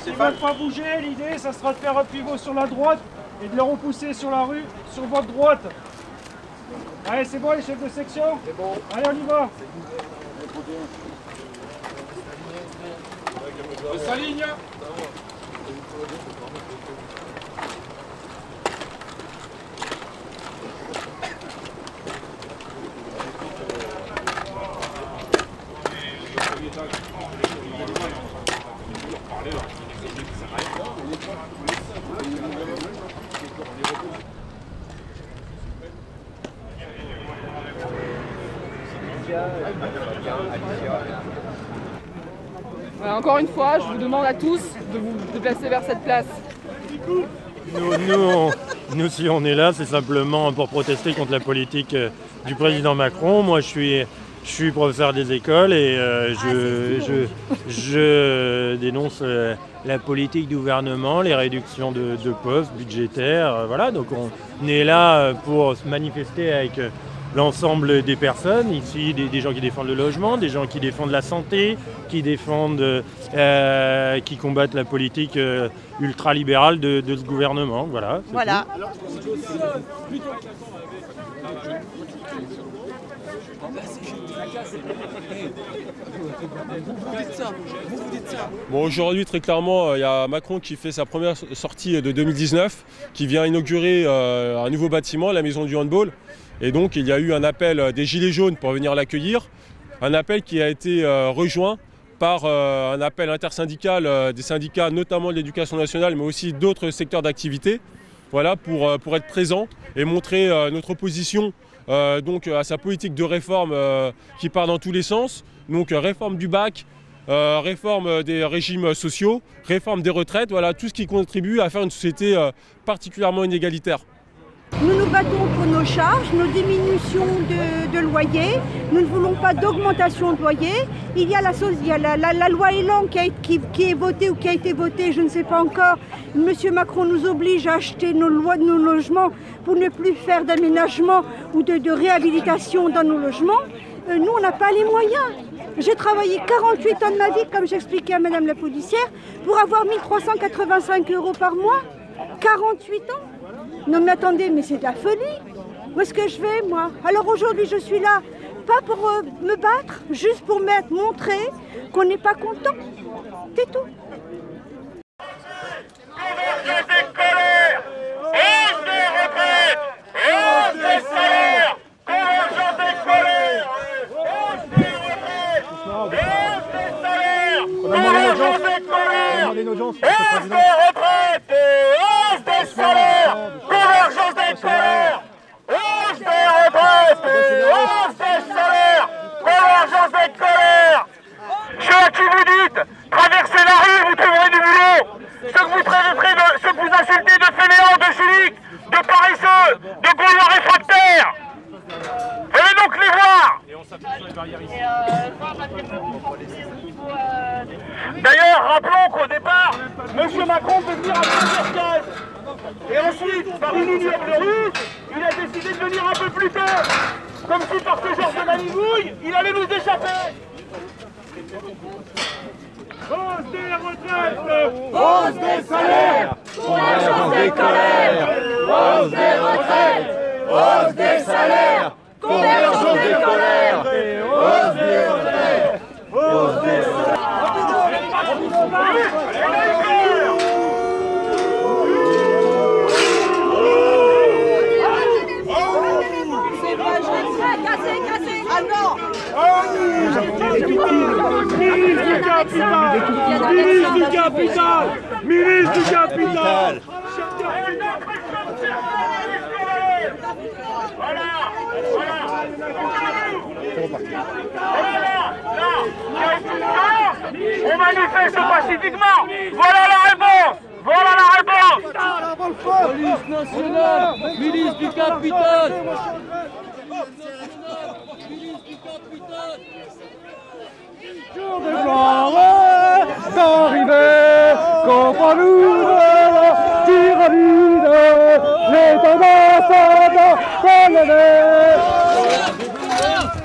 S'ils ne veulent pas bouger, l'idée, ça sera de faire un pivot sur la droite et de les repousser sur la rue, sur votre droite. Allez, c'est bon les chefs de section? C'est bon. Allez, on y va. On s'aligne. Encore une fois, je vous demande à tous de vous déplacer vers cette place. Nous, si on est là, c'est simplement pour protester contre la politique du président Macron. Moi, je suis professeur des écoles et je dénonce la politique du gouvernement, les réductions de postes budgétaires. Voilà, donc on est là pour se manifester avec l'ensemble des personnes, ici des gens qui défendent le logement, des gens qui défendent la santé, qui défendent, qui combattent la politique ultralibérale de ce gouvernement. Voilà. Voilà. Bon, aujourd'hui, très clairement, il y a Macron qui fait sa première sortie de 2019, qui vient inaugurer un nouveau bâtiment, la maison du handball. Et donc, il y a eu un appel des Gilets jaunes pour venir l'accueillir. Un appel qui a été rejoint par un appel intersyndical des syndicats, notamment de l'éducation nationale, mais aussi d'autres secteurs d'activité, voilà, pour être présent et montrer notre opposition donc, à sa politique de réforme qui part dans tous les sens. Donc, réforme du bac, réforme des régimes sociaux, réforme des retraites, voilà, tout ce qui contribue à faire une société particulièrement inégalitaire. Nous nous battons pour nos charges, nos diminutions de loyer. Nous ne voulons pas d'augmentation de loyer. Il y a la loi Elan qui est votée ou qui a été votée, je ne sais pas encore. Monsieur Macron nous oblige à acheter nos logements pour ne plus faire d'aménagement ou de réhabilitation dans nos logements. Nous, on n'a pas les moyens. J'ai travaillé 48 ans de ma vie, comme j'expliquais à Madame la policière, pour avoir 1 385 € par mois. 48 ans. Non mais attendez, mais c'est de la folie. Où est-ce que je vais, moi? Alors aujourd'hui, je suis là, pas pour me battre, juste pour montrer qu'on n'est pas content. C'est tout. Convergence des colères, hausse des retraites, hausse des salaires. Convergence des colères, hausse des retraites, hausse des salaires. Convergence des colères, hausse des retraites, hausse des salaires. Convergence des colères, hausse des retraites, hausse des salaires. Convergence des colères. Ceux à qui vous dites, traversez la rue, vous trouverez du boulot. Ceux que vous insultez de fainéants, de cyniques, de paresseux, de gaulois réfractaires. Venez donc les voir. D'ailleurs, rappelons qu'au départ, M. Macron peut venir à 15h15. Et ensuite, par une ignoble ruse, il a décidé de venir un peu plus tard. Comme si par ce genre de manivouille, il allait nous échapper. Hausse des retraites, hausse des salaires, convergence des colères, hausse des retraites, hausse des salaires, convergence des colères, hausse des retraites, hausse des salaires. Ministre du capital! Ministre du capital! Ministre du capital! On manifeste pacifiquement! Voilà la réponse! Voilà la réponse! Police nationale! Milice du capital! Jour de gloire d'arriver contre nous de la tyrannie, les tendances levez.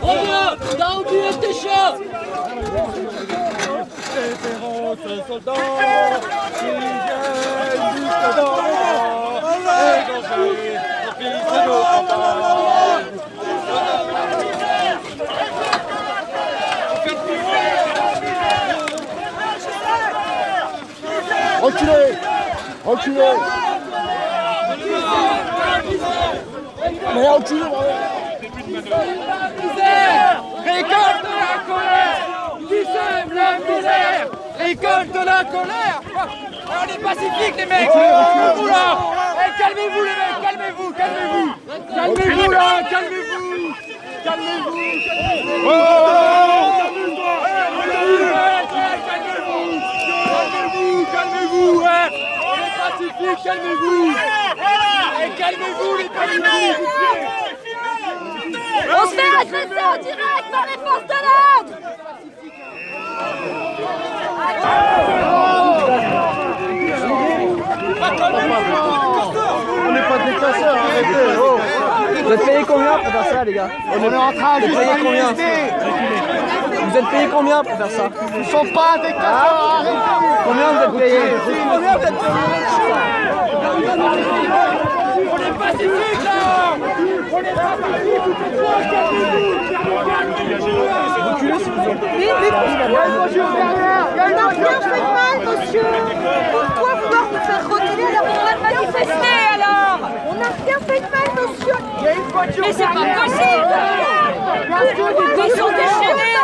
Reviens, t'as oublié tes chats. Les féroces soldats qui viennent du Soudan, égorger nos fils et nos papas. Reculez. Reculez. Mais reculez. Récolte la colère. Qui sème la misère. Récolte la colère. On est pacifiques les mecs. Calmez-vous là. Calmez-vous les mecs. Calmez-vous. Calmez-vous. Calmez-vous là. Calmez-vous. Calmez-vous. Calmez-vous, on est pacifiques, calmez-vous. Et calmez-vous les pacifiques. On se fait agresser en direct par les forces de l'ordre. On n'est pas des casseurs, arrêtez. Oh. Vous êtes payé combien pour faire ça, les gars? On est en train de combien? Vous êtes payé combien pour faire ça? Ils sont pas des casseurs, arrêtez. Combien vous êtes payé? Combien vous êtes On est pacifiques là. On est pacifiques, vous faites quoi? reculé si vous êtes payé? On n'a rien fait de mal, monsieur. Pourquoi vouloir nous faire reculer alors qu'on va manifester alors? On n'a rien fait de mal, monsieur. Mais c'est pas possible. Ils sont déchaînés.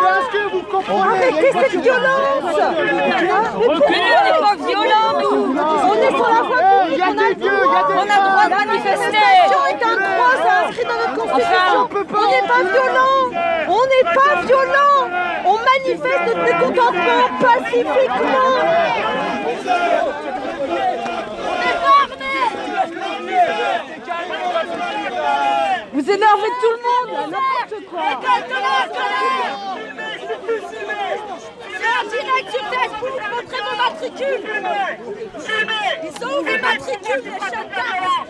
Arrêtez cette violence. Mais nous, on n'est pas violents, nous. On est sur la voie publique. On a le droit de manifester. La manifestation est un droit, c'est inscrit dans notre constitution. On n'est pas violent. On n'est pas violent. On manifeste notre mécontentement pacifiquement. Vous énervez tout le monde, n'importe quoi. Récolte la colère. C'est en direct sur Facebook, montrez vos matricules. Ils sont où les matricules, les chats de garde?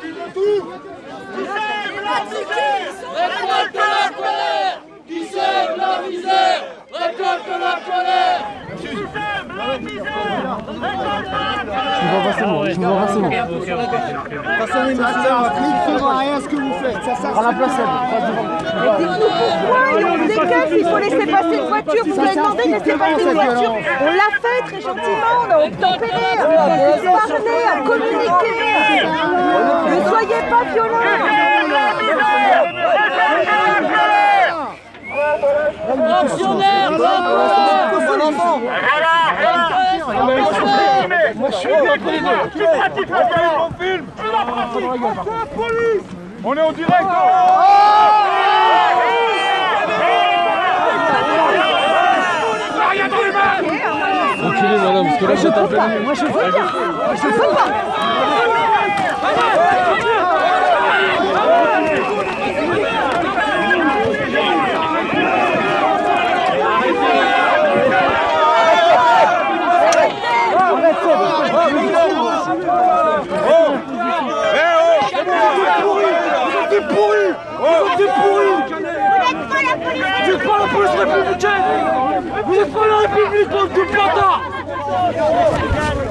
Les matricules, ils sont où? Récolte la colère. Qui sème la misère. Récolte la colère. Je vous vois c'est bon, je vous vois c'est bon. Ça sert strictement à rien ce que vous faites. Ça sert Prends la place, Mais dites-nous pourquoi et on décaisse, il faut laisser passer une voiture. Vous avez demandé de laisser passer une voiture. On l'a fait très gentiment, on a obtempéré, à parler, à communiquer. Ne soyez pas violents. Fonctionnaire, Moi je suis entre les deux. Tu pratiques la police, on filme. Tu la pratiques. Police. On est en direct. Rien dans les mains. Reculez madame, parce que là vous êtes en plein milieu. Moi je veux pas. Je veux pas. Vous êtes pourris. Vous êtes pas la police républicaine. Vous êtes pas la République, bande de bâtards.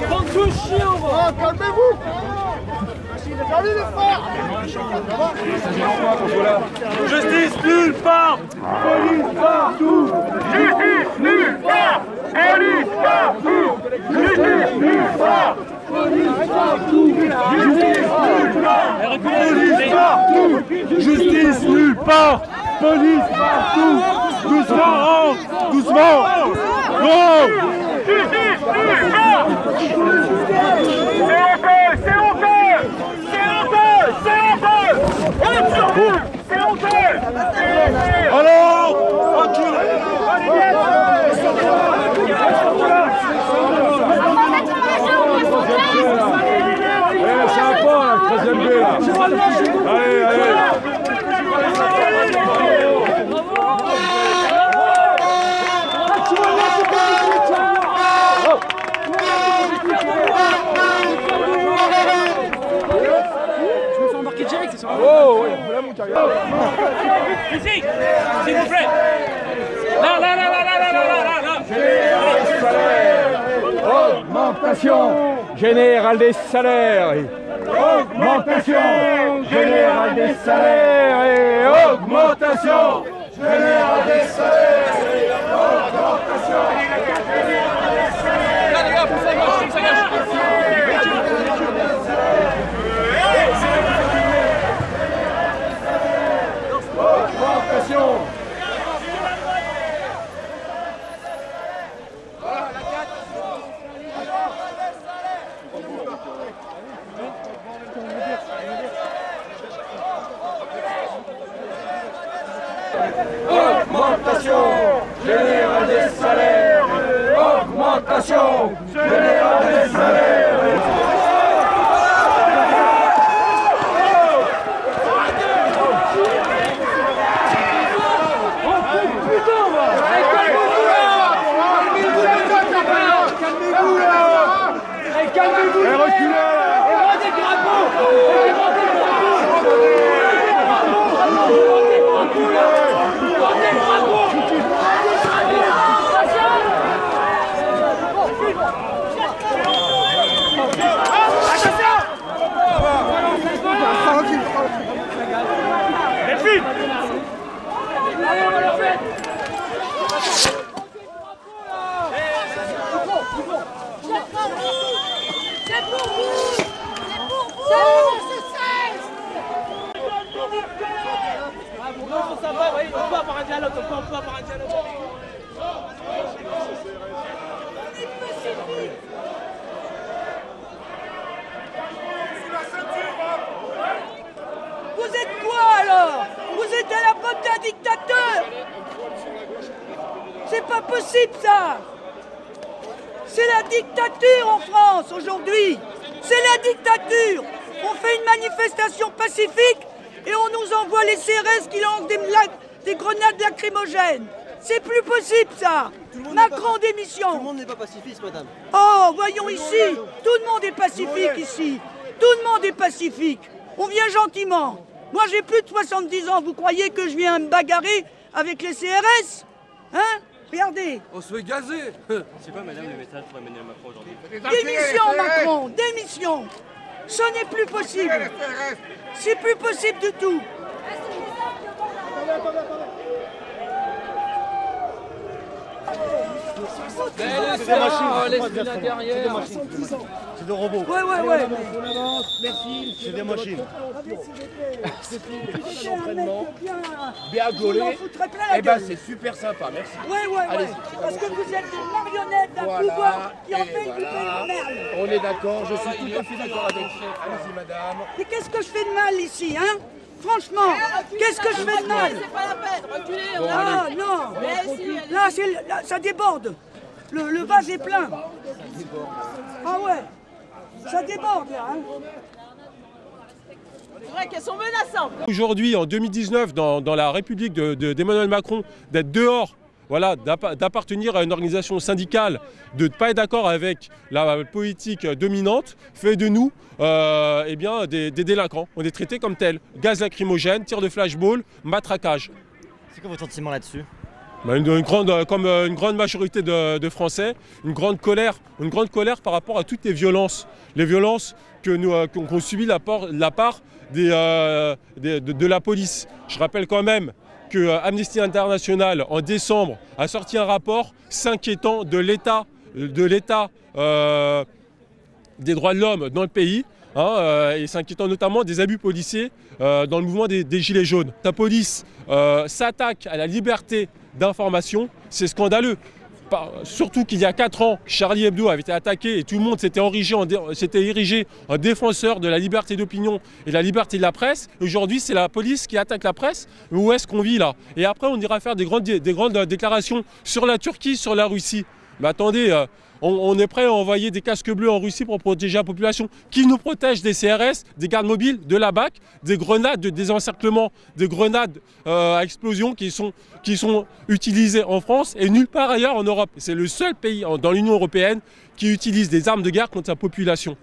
Bande de chiens. Calmez-vous. Salut les frères. Justice nulle part. Police partout. Justice nulle part. Police partout. Justice nulle part. Police partout. Justice nulle part. Police partout. Doucement, doucement. Non. Justice nulle part. C'est honteux. C'est honteux. Alors, reculez. C'est un point, la 13e B là. Allez, allez. Je me fais embarquer direct, c'est Oh, oui, la montagne. Ici, s'il vous plaît. Là. Augmentation générale des salaires. Augmentation générale des salaires. Et augmentation générale des salaires. Augmentation générale des salaires. Là, les gars, poussez à gauche, poussez à gauche. Augmentation. Augmentation générale des salaires. Augmentation générale des salaires. Calmez-vous, et reculez là. Et rendez le drapeau. Et rendez le drapeau. Delphine. Allez, on va le faire. C'est pour vous. C'est pour vous. C'est Ça va, oui, on peut avoir un dialogue, on peut avoir un dialogue. Vous êtes quoi alors? Vous êtes à la botte d'un dictateur. C'est pas possible ça. C'est la dictature en France aujourd'hui. C'est la dictature. On fait une manifestation pacifique et on nous envoie les CRS qui lancent des grenades lacrymogènes. C'est plus possible ça. Macron démission. Tout le monde n'est pas pacifiste, madame. Oh, voyons ici. Tout le monde est pacifique ici. Tout le monde est pacifique. On vient gentiment. Moi j'ai plus de 70 ans. Vous croyez que je viens me bagarrer avec les CRS? Hein? Regardez. On se fait gazer. C'est quoi, madame, le message pour Emmanuel Macron aujourd'hui? Démission, Macron, démission. Ce n'est plus possible. C'est plus possible du tout. C'est des machines. C'est des robots. Ouais. C'est des machines. Bien gaulé. On en foutrait plein la Eh ben gueule. c'est super sympa, merci. Ouais. Parce que vous êtes des marionnettes d'un pouvoir qui en fait une merde. On est d'accord, je suis tout à fait d'accord avec vous. Allez-y, madame. Mais qu'est-ce que je fais de mal ici, hein? Franchement, qu'est-ce que je fais de mal? C'est pas la peine, reculez. Ah non. Là, ça déborde. Le vase est plein. Ah ouais. Ça déborde là, hein? C'est vrai qu'elles sont menaçantes. Aujourd'hui, en 2019, dans la République d'Emmanuel Macron, d'être dehors, voilà, d'appartenir à une organisation syndicale, de ne pas être d'accord avec la politique dominante, fait de nous des délinquants. On est traités comme tels. Gaz lacrymogène, tir de flashball, matraquage. C'est quoi votre sentiment là-dessus? Comme une grande majorité de Français, une grande colère par rapport à toutes les violences qu'on subit de la part de la police. Je rappelle quand même que Amnesty International, en décembre, a sorti un rapport s'inquiétant de l'état des droits de l'homme dans le pays, et s'inquiétant notamment des abus policiers dans le mouvement des Gilets jaunes. La police s'attaque à la liberté d'information, c'est scandaleux. Surtout qu'il y a 4 ans, Charlie Hebdo avait été attaqué et tout le monde s'était érigé en défenseur de la liberté d'opinion et de la liberté de la presse. Aujourd'hui, c'est la police qui attaque la presse. Où est-ce qu'on vit là? Et après, on ira faire des grandes déclarations sur la Turquie, sur la Russie. Mais attendez, on est prêt à envoyer des casques bleus en Russie pour protéger la population. Qui nous protège des CRS, des gardes mobiles, de la BAC, des grenades de désencerclement, des grenades à explosion qui sont utilisées en France et nulle part ailleurs en Europe. C'est le seul pays dans l'Union européenne qui utilise des armes de guerre contre sa population.